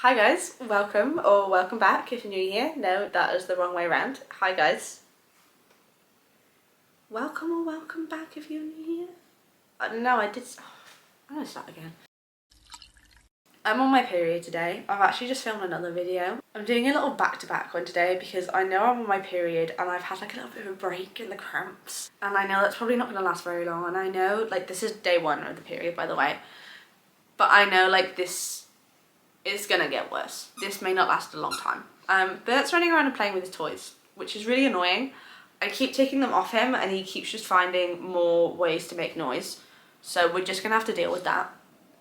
Hi guys, welcome or welcome back if you're new here. No, that is the wrong way around. Hi guys. Welcome or welcome back if you're new here. No, I'm gonna start again. I'm on my period today. I've actually just filmed another video. I'm doing a little back-to-back one today because I know I'm on my period and I've had like a little bit of a break in the cramps. And I know that's probably not gonna last very long. And I know, like, this is day 1 of the period, by the way. But I know, like, this is gonna get worse. This may not last a long time. Bert's running around and playing with his toys, which is really annoying. I keep taking them off him and he keeps just finding more ways to make noise. So we're just gonna have to deal with that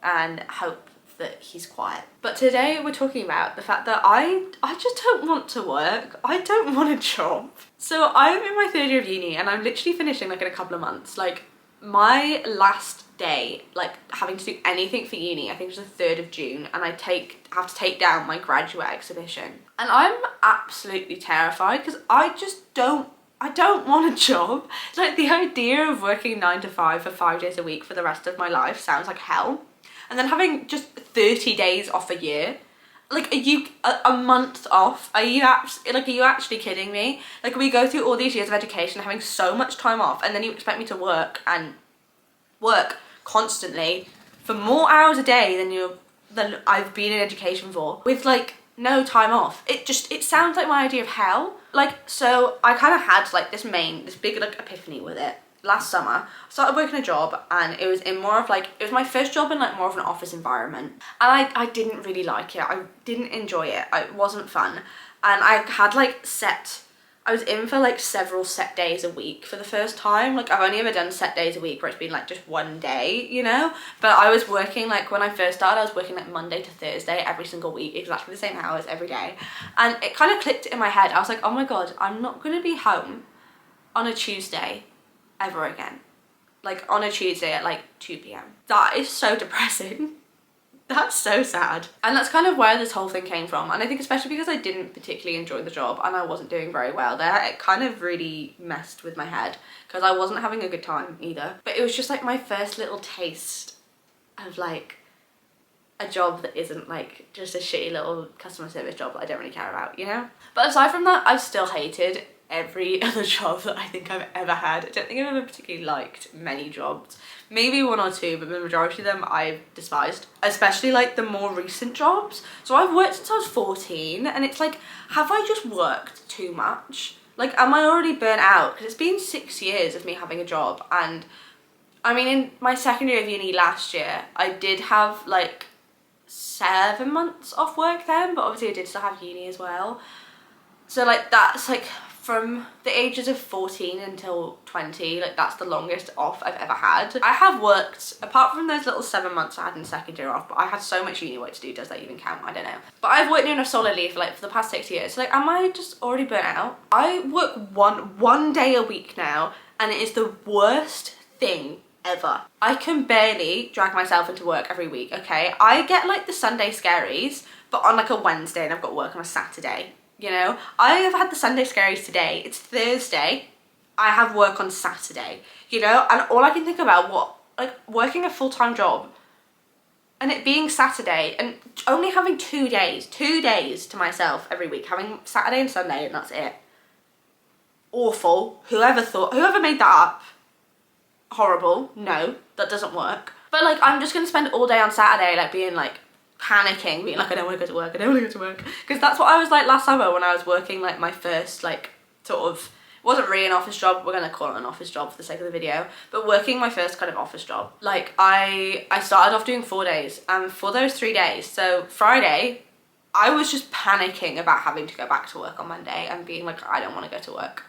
and hope that he's quiet. But today we're talking about the fact that I just don't want to work. I don't want a job. So I'm in my 3rd year of uni and I'm literally finishing like in a couple of months. Like my last day, like having to do anything for uni, I think it was the 3rd of June, and I have to take down my graduate exhibition. And I'm absolutely terrified because I don't want a job. Like the idea of working 9 to 5 for 5 days a week for the rest of my life sounds like hell. And then having just 30 days off a year. Like, are you a month off? Are you actually kidding me? Like, we go through all these years of education having so much time off and then you expect me to work constantly for more hours a day than I've been in education for, with like no time off. It sounds like my idea of hell. Like, so I kind of had like this big like epiphany with it. Last summer, I started working a job and it was in more of like, it was my first job in like more of an office environment. And I didn't really like it. I didn't enjoy it. It wasn't fun. And I had like I was in for like several set days a week for the first time. Like I've only ever done set days a week where it's been like just one day, you know? But I was working, like when I first started, I was working like Monday to Thursday every single week, exactly the same hours every day. And it kind of clicked in my head. I was like, oh my God, I'm not gonna be home on a Tuesday ever again. Like on a Tuesday at like 2 p.m. That is so depressing. That's so sad. And that's kind of where this whole thing came from. And I think especially because I didn't particularly enjoy the job and I wasn't doing very well there, it kind of really messed with my head because I wasn't having a good time either. But it was just like my first little taste of like a job that isn't like just a shitty little customer service job that I don't really care about, you know? But aside from that, I've still hated every other job that I think I've ever had. I don't think I've ever particularly liked many jobs. Maybe 1 or 2, but the majority of them I've despised. Especially like the more recent jobs. So I've worked since I was 14 and it's like, have I just worked too much? Like, am I already burnt out? Because it's been 6 years of me having a job. And I mean, in my 2nd year of uni last year, I did have like 7 months off work then, but obviously I did still have uni as well. So like that's like from the ages of 14 until 20, like that's the longest off I've ever had. I have worked, apart from those little 7 months I had in 2nd year off, but I had so much uni work to do, does that even count? I don't know. But I've worked near enough solidly for the past 6 years. So like, am I just already burnt out? I work one day a week now and it is the worst thing ever. I can barely drag myself into work every week, okay? I get like the Sunday scaries, but on like a Wednesday and I've got work on a Saturday. You know, I have had the Sunday scaries today. It's Thursday. I have work on Saturday, you know, and all I can think about working a full-time job and it being Saturday and only having 2 days to myself every week, having Saturday and Sunday and that's it. Awful. Whoever made that up, horrible. No, that doesn't work. But like, I'm just gonna spend all day on Saturday like being like, panicking, being like, I don't want to go to work, I don't want to go to work. Because that's what I was like last summer when I was working like my first like sort of, it wasn't really an office job, we're going to call it an office job for the sake of the video, but working my first kind of office job. Like I started off doing 4 days and for those 3 days, so Friday, I was just panicking about having to go back to work on Monday and being like, I don't want to go to work.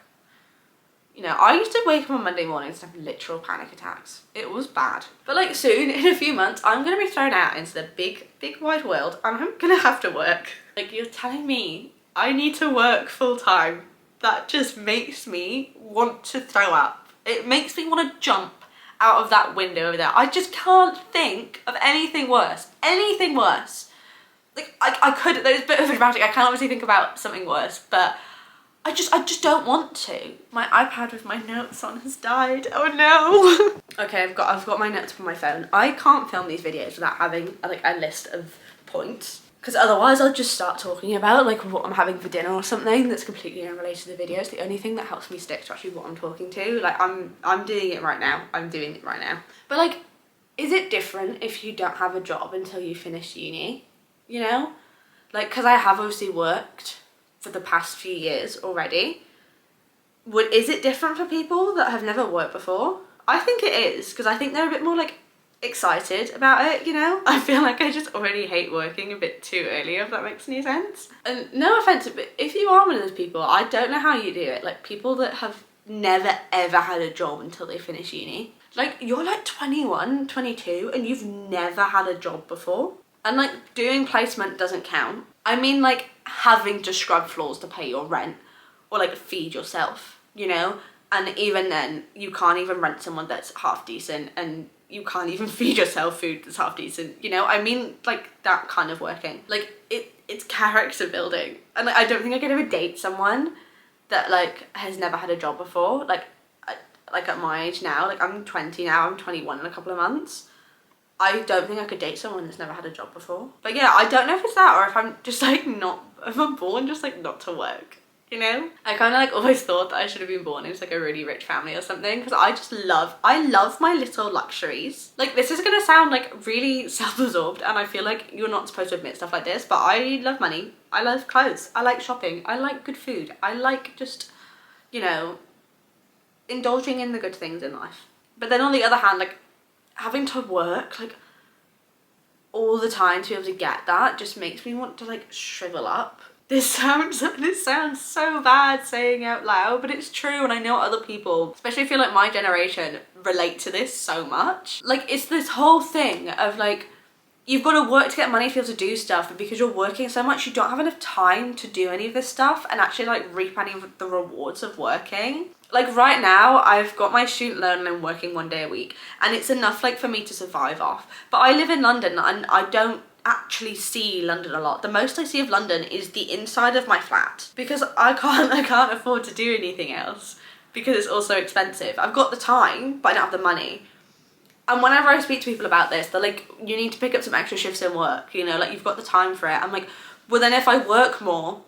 You know, I used to wake up on Monday mornings and have literal panic attacks. It was bad. But like soon, in a few months, I'm going to be thrown out into the big wide world and I'm going to have to work. Like, you're telling me I need to work full time. That just makes me want to throw up. It makes me want to jump out of that window over there. I just can't think of anything worse. Anything worse. Like, I could, there's a bit of a dramatic, I can't obviously think about something worse, but I just don't want to. My iPad with my notes on has died. Oh no. Okay, I've got my notes on my phone. I can't film these videos without having like a list of points because otherwise I'll just start talking about like what I'm having for dinner or something that's completely unrelated to the video. It's the only thing that helps me stick to actually what I'm talking to. Like I'm doing it right now. I'm doing it right now. But like, is it different if you don't have a job until you finish uni? You know? Like, because I have obviously worked for the past few years already. Is it different for people that have never worked before? I think it is, because I think they're a bit more like excited about it, you know? I feel like I just already hate working a bit too early, if that makes any sense. And no offense, but if you are one of those people, I don't know how you do it. Like, people that have never ever had a job until they finish uni. Like, you're like 21, 22, and you've never had a job before. And like, doing placement doesn't count. I mean like having to scrub floors to pay your rent or like feed yourself, you know? And even then, you can't even rent someone that's half decent, and you can't even feed yourself food that's half decent, you know? I mean like that kind of working. Like it's character building. And like, I don't think I could ever date someone that like has never had a job before. Like at my age now, like I'm 20 now, I'm 21 in a couple of months. I don't think I could date someone that's never had a job before. But yeah, I don't know if it's that or if I'm just like not, if I'm born just like not to work, you know? I kind of like always thought that I should have been born into like a really rich family or something, because I love my little luxuries. Like, this is gonna sound like really self-absorbed, and I feel like you're not supposed to admit stuff like this, but I love money, I love clothes, I like shopping, I like good food, I like just, you know, indulging in the good things in life. But then on the other hand, like, having to work like all the time to be able to get that just makes me want to like shrivel up. This sounds so bad saying out loud, but it's true, and I know other people, especially I feel like my generation, relate to this so much. Like, it's this whole thing of like, you've got to work to get money to be able to do stuff, but because you're working so much, you don't have enough time to do any of this stuff and actually like reap any of the rewards of working. Like right now, I've got my student loan and I'm working 1 day a week, and it's enough like for me to survive off. But I live in London and I don't actually see London a lot. The most I see of London is the inside of my flat, because I can't afford to do anything else because it's also expensive. I've got the time, but I don't have the money. And whenever I speak to people about this, they're like, you need to pick up some extra shifts in work, you know, like you've got the time for it. I'm like, well then if I work more,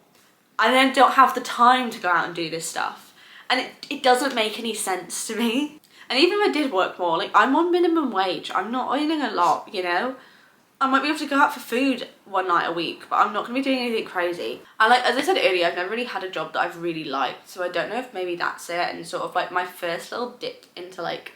I then don't have the time to go out and do this stuff. And it doesn't make any sense to me. And even if I did work more, like I'm on minimum wage, I'm not earning a lot, you know? I might be able to go out for food one night a week, but I'm not gonna be doing anything crazy. And like, as I said earlier, I've never really had a job that I've really liked, so I don't know if maybe that's it. And sort of like my first little dip into like,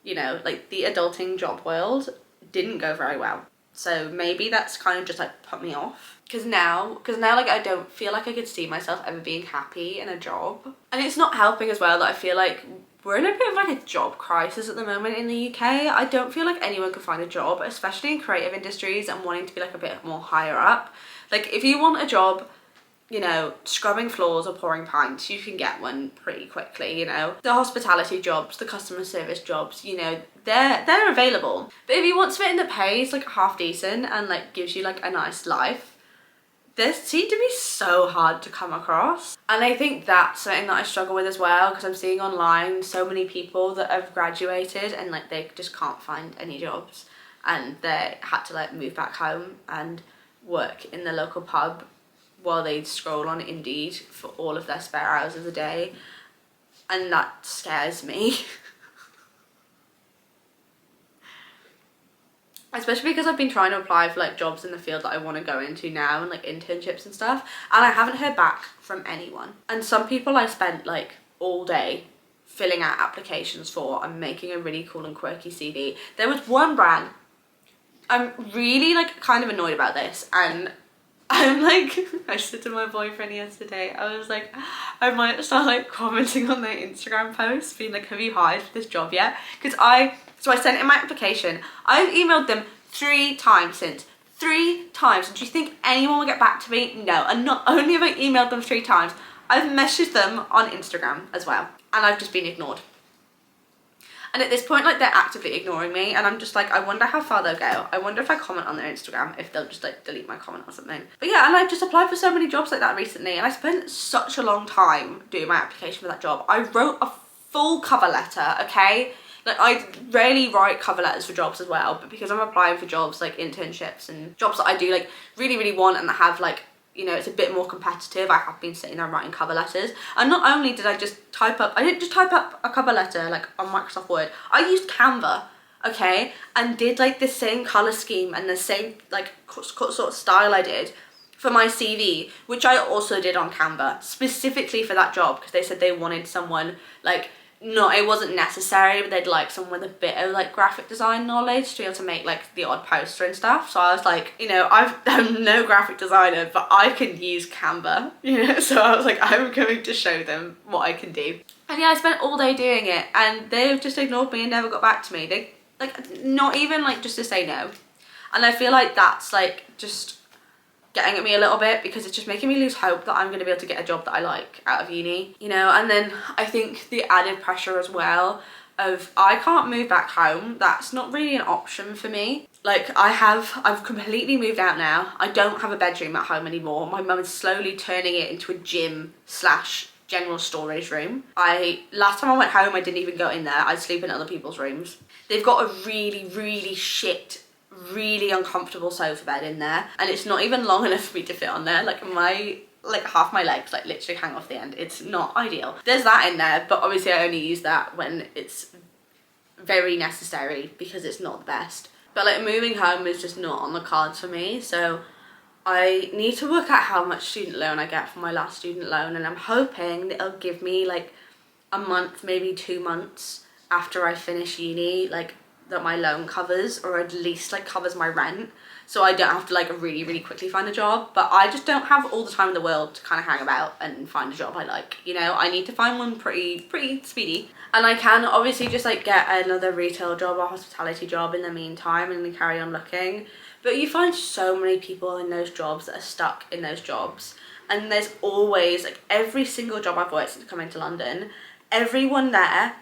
you know, like the adulting job world didn't go very well. So maybe that's kind of just like put me off. Cause now like I don't feel like I could see myself ever being happy in a job. And it's not helping as well that I feel like we're in a bit of like a job crisis at the moment in the UK. I don't feel like anyone can find a job, especially in creative industries and wanting to be like a bit more higher up. Like if you want a job, you know, scrubbing floors or pouring pints, you can get one pretty quickly, you know. The hospitality jobs, the customer service jobs, you know, they're available. But if you want something that pays like half decent and like gives you like a nice life, they seem to be so hard to come across. And I think that's something that I struggle with as well, because I'm seeing online so many people that have graduated and like they just can't find any jobs, and they had to like move back home and work in the local pub while they scroll on Indeed for all of their spare hours of the day. And that scares me. Especially because I've been trying to apply for like jobs in the field that I want to go into now, and like internships and stuff, and I haven't heard back from anyone. And some people I spent like all day filling out applications for and making a really cool and quirky CV. There was one brand, I'm really like kind of annoyed about this, and I'm like, I said to my boyfriend yesterday, I was like, I might start like commenting on their Instagram posts being like, have you hired for this job yet? Because so I sent in my application. I've emailed them 3 times since. 3 times. And do you think anyone will get back to me? No. And not only have I emailed them 3 times, I've messaged them on Instagram as well. And I've just been ignored. And at this point, like, they're actively ignoring me, and I'm just like, I wonder how far they'll go. I wonder if I comment on their Instagram, if they'll just like delete my comment or something. But yeah, and I've just applied for so many jobs like that recently, and I spent such a long time doing my application for that job. I wrote a full cover letter, okay? Like, I rarely write cover letters for jobs as well, but because I'm applying for jobs like internships and jobs that I do like really, really want and that have like, you know, it's a bit more competitive, I have been sitting there writing cover letters. And not only did I just type up, I didn't just type up a cover letter like on Microsoft Word, I used Canva, okay, and did like the same colour scheme and the same like sort of style I did for my CV, which I also did on Canva, specifically for that job, because they said they wanted someone like, not, it wasn't necessary, but they'd like someone with a bit of like graphic design knowledge to be able to make like the odd poster and stuff. So I was like, you know, I'm no graphic designer, but I can use Canva, you know, so I was like, I'm going to show them what I can do. And yeah, I spent all day doing it, and they've just ignored me and never got back to me. They like, not even like just to say no. And I feel like that's like just getting at me a little bit, because it's just making me lose hope that I'm going to be able to get a job that I like out of uni, you know. And then I think the added pressure as well of I can't move back home. That's not really an option for me. Like, I've completely moved out now. I don't have a bedroom at home anymore. My mum is slowly turning it into a gym slash general storage room. Last time I went home, I didn't even go in there. I'd sleep in other people's rooms. They've got a really, really shit, really uncomfortable sofa bed in there, and it's not even long enough for me to fit on there. Like, half my legs like literally hang off the end. It's not ideal. There's that in there, but obviously I only use that when it's very necessary, because it's not the best. But like, moving home is just not on the cards for me, so I need to work out how much student loan I get from my last student loan, and I'm hoping that it'll give me like a month, maybe 2 months after I finish uni, like that my loan covers, or at least like covers my rent, so I don't have to like really, really quickly find a job. But I just don't have all the time in the world to kind of hang about and find a job I like, you know. I need to find one pretty speedy, and I can obviously just like get another retail job or hospitality job in the meantime and then carry on looking. But you find so many people in those jobs that are stuck in those jobs, and there's always like, every single job I've worked since coming to London, everyone there,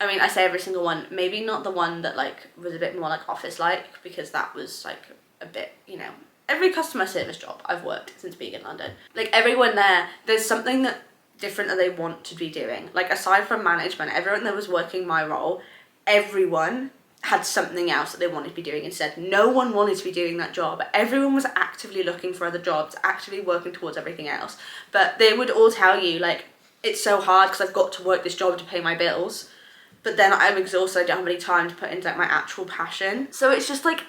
I mean, I say every single one, maybe not the one that like was a bit more like office-like, because that was like a bit, you know, every customer service job I've worked since being in London, like everyone there's something that different that they want to be doing. Like, aside from management, everyone that was working my role, everyone had something else that they wanted to be doing instead. No one wanted to be doing that job. Everyone was actively looking for other jobs, actively working towards everything else. But they would all tell you like, it's so hard because I've got to work this job to pay my bills, but then I'm exhausted, I don't have any time to put into like my actual passion. So it's just like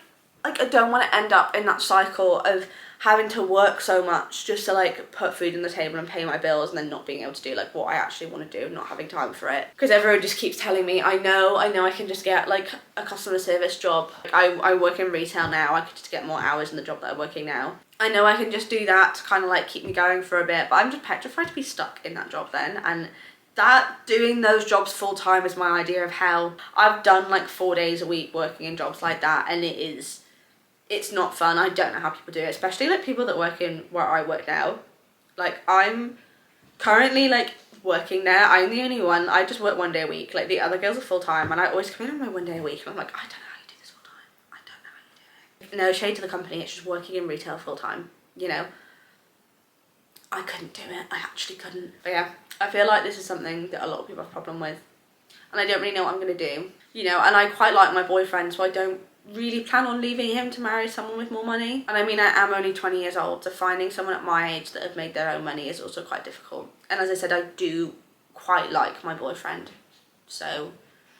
I don't want to end up in that cycle of having to work so much just to like put food on the table and pay my bills, and then not being able to do like what I actually want to do, not having time for it. Because everyone just keeps telling me, I know I can just get like a customer service job. I work in retail now, I could just get more hours in the job that I'm working now. I know I can just do that to kind of like keep me going for a bit, but I'm just petrified to be stuck in that job then. And that doing those jobs full time is my idea of hell. I've done like 4 days a week working in jobs like that, and it's not fun. I don't know how people do it, especially like people that work in where I work now. Like, I'm currently like working there. I'm the only one. I just work 1 day a week. Like, the other girls are full time, and I always come in on my 1 day a week, and I'm like, I don't know how you do this full time. I don't know how you do it. No shade to the company, it's just working in retail full time, you know. I couldn't do it. I actually couldn't. But yeah, I feel like this is something that a lot of people have a problem with, and I don't really know what I'm going to do, you know. And I quite like my boyfriend, so I don't really plan on leaving him to marry someone with more money. And I mean, I am only 20 years old, so finding someone at my age that have made their own money is also quite difficult. And as I said, I do quite like my boyfriend, so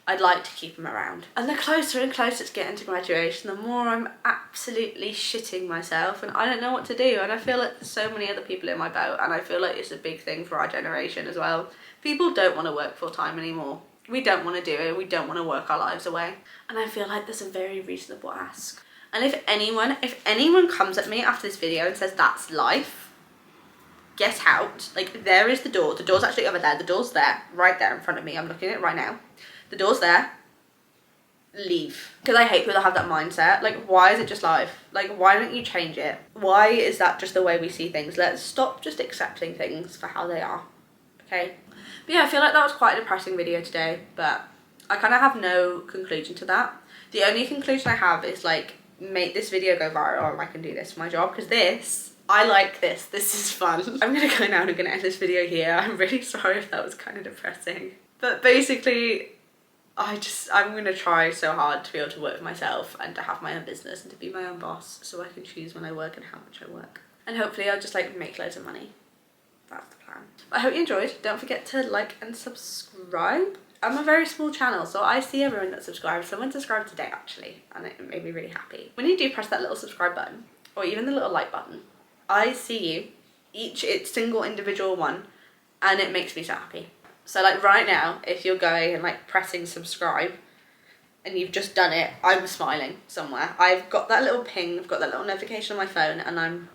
I'd like to keep him around. And the closer and closer it's getting to graduation, the more I'm absolutely shitting myself, and I don't know what to do. And I feel like there's so many other people in my boat, and I feel like it's a big thing for our generation as well. People don't want to work full time anymore. We don't want to do it. We don't want to work our lives away. And I feel like that's a very reasonable ask. And if anyone comes at me after this video and says that's life, get out. Like, there is the door. The door's actually over there. The door's there, right there in front of me. I'm looking at it right now. The door's there. Leave. Because I hate people that have that mindset. Like, why is it just life? Like, why don't you change it? Why is that just the way we see things? Let's stop just accepting things for how they are. Okay? But yeah, I feel like that was quite a depressing video today, but I kind of have no conclusion to that. The only conclusion I have is like, make this video go viral and I can do this for my job, because this, I like this. This is fun. I'm gonna go now and I'm gonna end this video here. I'm really sorry if that was kind of depressing. But basically, I'm gonna try so hard to be able to work for myself and to have my own business and to be my own boss, so I can choose when I work and how much I work. And hopefully I'll just like make loads of money. That's the plan. I hope you enjoyed. Don't forget to like and subscribe. I'm a very small channel, so I see everyone that subscribes. Someone subscribed today actually, and it made me really happy. When you do press that little subscribe button, or even the little like button, I see you, each single individual one, and it makes me so happy. So like right now, if you're going and like pressing subscribe and you've just done it, I'm smiling somewhere. I've got that little ping, I've got that little notification on my phone, and I'm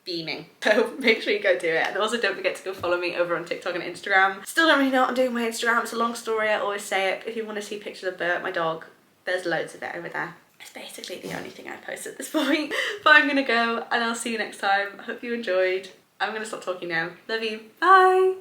beaming. So make sure you go do it. And also don't forget to go follow me over on TikTok and Instagram. Still don't really know what I'm doing with my Instagram. It's a long story, I always say it. If you want to see pictures of Bert, my dog, there's loads of it over there. It's basically the only thing I post at this point. But I'm gonna go and I'll see you next time. I hope you enjoyed. I'm gonna stop talking now. Love you. Bye.